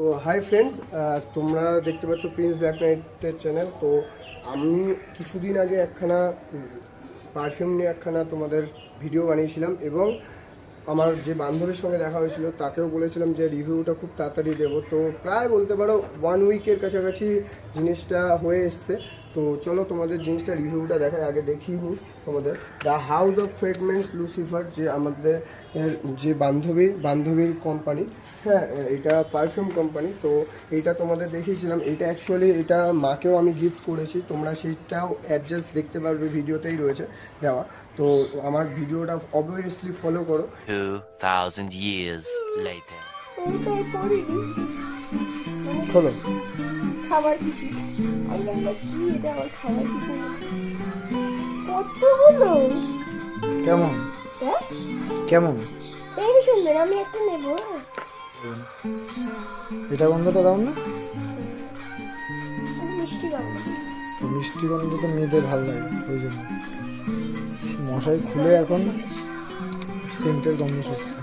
তো hi friends, তোমরা দেখতে পাচ্ছ প্রিন্স ব্ল্যাক নাইটের চ্যানেল। তো আমি কিছুদিন আগে একখানা পারফিউম নিয়ে একখানা তোমাদের ভিডিও বানিয়েছিলাম এবং আমার যে বান্ধবীর সঙ্গে দেখা হয়েছিল তাকেও বলেছিলাম যে রিভিউটা খুব তাড়াতাড়ি দেবো। তো প্রায় বলতে পারো 1 উইকের কাছাকাছি জিনিসটা হয়ে এসছে। তো চলো তোমাদের জিনিসটা রিভিউটা দেখায়। আগে দেখিয়ে নিই তোমাদের দ্য হাউস অফ ফ্রেগমেন্টস লুসিফার, যে আমাদের যে বান্ধবীর কোম্পানি। হ্যাঁ, এটা পারফিউম কোম্পানি। তো এইটা তোমাদের দেখিয়েছিলাম। এটা অ্যাকচুয়ালি এটা মাকেও আমি গিফট করেছি, তোমরা সেইটাও অ্যাডজাস্ট দেখতে পারবে, ভিডিওতেই রয়েছে দেওয়া। তো আমার ভিডিওটা অবভিয়াসলি ফলো করো। 2000 years later. খোলো। খাবার কিছু আমরা কি এটা আমার খাবার কিছু কত হলো? কেমন হ্যাঁ কেমন এই সুন্দর, আমি একটা নেব। এটা গন্ধটা দাও না, মিষ্টি গন্ধ। মিষ্টি গন্ধ তো মেয়েদের ভালো লাগে, ওই জন্য মশাই খুলে এখন সেন্টের গন্ধ শুকছে।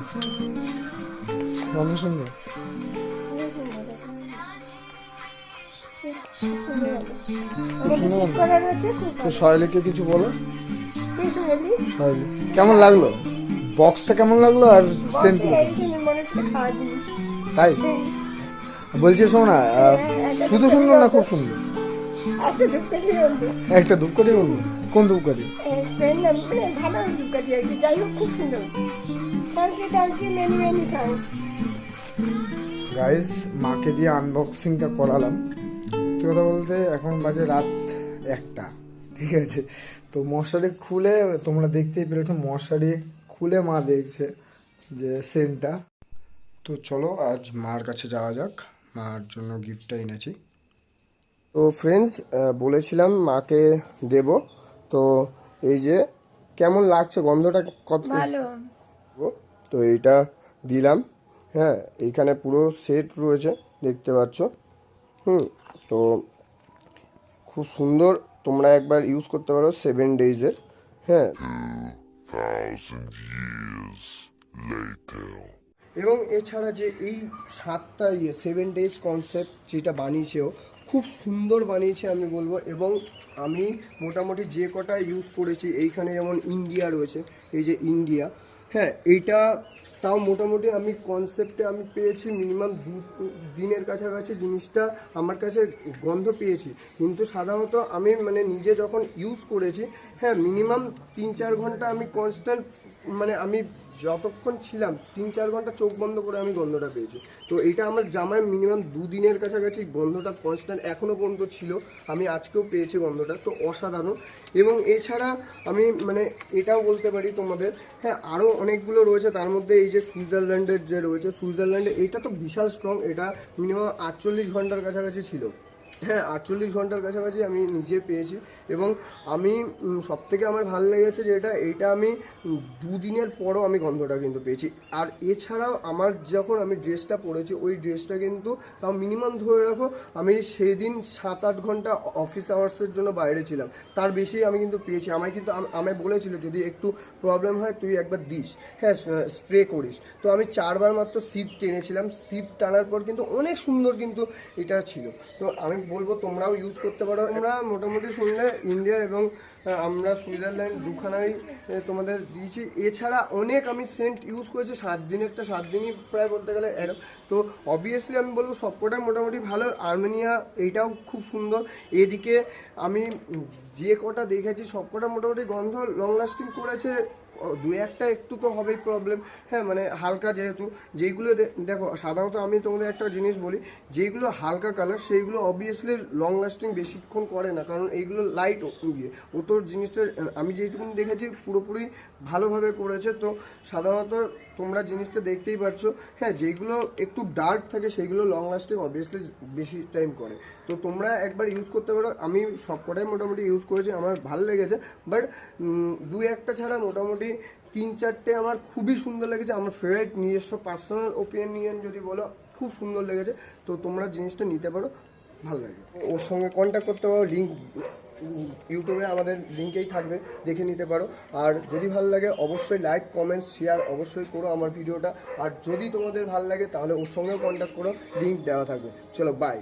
গন্ধ সুন্দর। তো সহেলিকে কিছু বলো। সহেলি কেমন লাগলো, বক্সটা কেমন লাগলো আর সেন্ট তাই বলছি। শোনো না, শুধু সুন্দর না খুব সুন্দর? একটা ধূপকাঠি বলবো। কোন ধূপকাঠি? গাইস, মাকে দিয়ে আনবক্সিংটা করালাম। সত্যি কথা বলতে এখন বাজে রাত 1টা, ঠিক আছে? তো মশারি খুলে, তোমরা দেখতেই পেরেছো, মশারি খুলে মা দেখছে যে সেন্টটা। তো চলো আজ মার কাছে যাওয়া যাক, মার জন্য গিফটটা এনেছি। তো ফ্রেন্ডস, বলেছিলাম মাকে দেব। তো এই যে কেমন লাগছে গন্ধটা, কত ভালো। তো এইটা দিলাম। হ্যাঁ, এইখানে পুরো সেট রয়েছে, দেখতে পাচ্ছ। তো খুব সুন্দর, তোমরা একবার ইউজ করতে পারো 7 ডেজের। হ্যাঁ, এবং এছাড়া যে এই 7 ডেজ কনসেপ্ট যেটা বানিয়েছে, ও খুব সুন্দর বানিয়েছে আমি বলবো। এবং আমি মোটামুটি যে কটা ইউজ করেছি, এইখানে যেমন ইন্ডিয়া রয়েছে, এই যে ইন্ডিয়া। হ্যাঁ, এইটা তাও মোটামুটি আমি কনসেপ্টে আমি পেয়েছি মিনিমাম 2 দিনের কাছাকাছি জিনিসটা আমার কাছে গন্ধ পেয়েছি। কিন্তু সাধারণত আমি মানে নিজে যখন ইউজ করেছি, হ্যাঁ, মিনিমাম 3-4 ঘন্টা আমি কনস্ট্যান্ট, মানে আমি যতক্ষণ ছিলাম 3-4 ঘন্টা চোখ বন্ধ করে আমি গন্ধটা পেয়েছি। তো এটা আমার জামায় মিনিমাম 2 দিনের কাছাকাছি গন্ধটা কনস্ট্যান্ট এখনও পর্যন্ত ছিল। আমি আজকেও পেয়েছি গন্ধটা, তো অসাধারণ। এবং এছাড়া আমি মানে এটাও বলতে পারি তোমাদের, হ্যাঁ, আরও অনেকগুলো রয়েছে। তার মধ্যে এই যে সুইজারল্যান্ডের যে রয়েছে, সুইজারল্যান্ডে এটা তো বিশাল স্ট্রং। এটা মিনিমাম 48 ঘন্টার কাছাকাছি ছিল। হ্যাঁ, 48 ঘন্টার কাছাকাছি আমি নিজে পেয়েছি। এবং আমি সবথেকে আমার ভালো লেগেছে যে এইটা আমি 2 দিনের পরও আমি গন্ধটা কিন্তু পেয়েছি। আর এছাড়াও আমার যখন আমি ড্রেসটা পরেছি, ওই ড্রেসটা কিন্তু তাও মিনিমাম ধরে রাখো আমি সেদিন 7-8 ঘন্টা অফিস আওয়ার্সের জন্য বাইরে ছিলাম, তার বেশি আমি কিন্তু পেয়েছি। আমায় কিন্তু আমায় বলেছিল যদি একটু প্রবলেম হয় তুই একবার দিস, হ্যাঁ, স্প্রে করিস। তো আমি 4বার মাত্র সিপ টেনেছিলাম। সিপ টানার পর কিন্তু অনেক সুন্দর কিন্তু এটা ছিল। তো আমি বলবো তোমরাও ইউজ করতে পারো। আমরা মোটামুটি শুনলে ইন্ডিয়া এবং আমরা সুইজারল্যান্ড দুখানাই তোমাদের দিয়েছি। এছাড়া অনেক আমি সেন্ট ইউজ করেছি 7 দিনেরটা 7 দিনই প্রায় বলতে গেলে এরকম। তো অবভিয়াসলি আমি বলবো সবকটাই মোটামুটি ভালো। আর্মেনিয়া এইটাও খুব সুন্দর। এদিকে আমি যে কটা দেখেছি সবকটা মোটামুটি গন্ধ লং লাস্টিং করেছে। 2-1টা একটু তো হবেই প্রবলেম, হ্যাঁ, মানে হালকা যেহেতু। যেইগুলো দেখো সাধারণত আমি তোমাদের একটা জিনিস বলি, যেইগুলো হালকা কালার সেইগুলো অবভিয়াসলি লং লাস্টিং বেশিক্ষণ করে না, কারণ এইগুলো লাইট গিয়ে ও তোর জিনিসটা আমি যেইটুকু দেখেছি পুরোপুরি ভালোভাবে করেছে। তো সাধারণত তোমরা জিনিসটা দেখতেই পাচ্ছ। হ্যাঁ, যেগুলো একটু ডার্ক থাকে সেইগুলো লং লাস্টিং অবভিয়াসলি বেশি টাইম করে। তো তোমরা একবার ইউজ করতে পারো। আমি সবকটাই মোটামুটি ইউজ করেছি, আমার ভালো লেগেছে। বাট 2-1টা ছাড়া মোটামুটি 3-4টে আমার খুবই সুন্দর লেগেছে। আমার ফেভারিট, নিজস্ব পার্সোনাল ওপিনিয়ন যদি বলো, খুব সুন্দর লেগেছে। তো তোমরা জিনিসটা নিতে পারো, ভালো লাগে। ওর সঙ্গে কন্ট্যাক্ট করতে পারো, লিঙ্ক ইউটিউবে আমাদের লিঙ্কেই থাকবে, দেখে নিতে পারো। আর যদি ভালো লাগে অবশ্যই লাইক কমেন্ট শেয়ার অবশ্যই করো আমার ভিডিওটা। আর যদি তোমাদের ভালো লাগে তাহলে ওর সঙ্গেও কন্ট্যাক্ট করো, লিঙ্ক দেওয়া থাকবে। চলো বাই।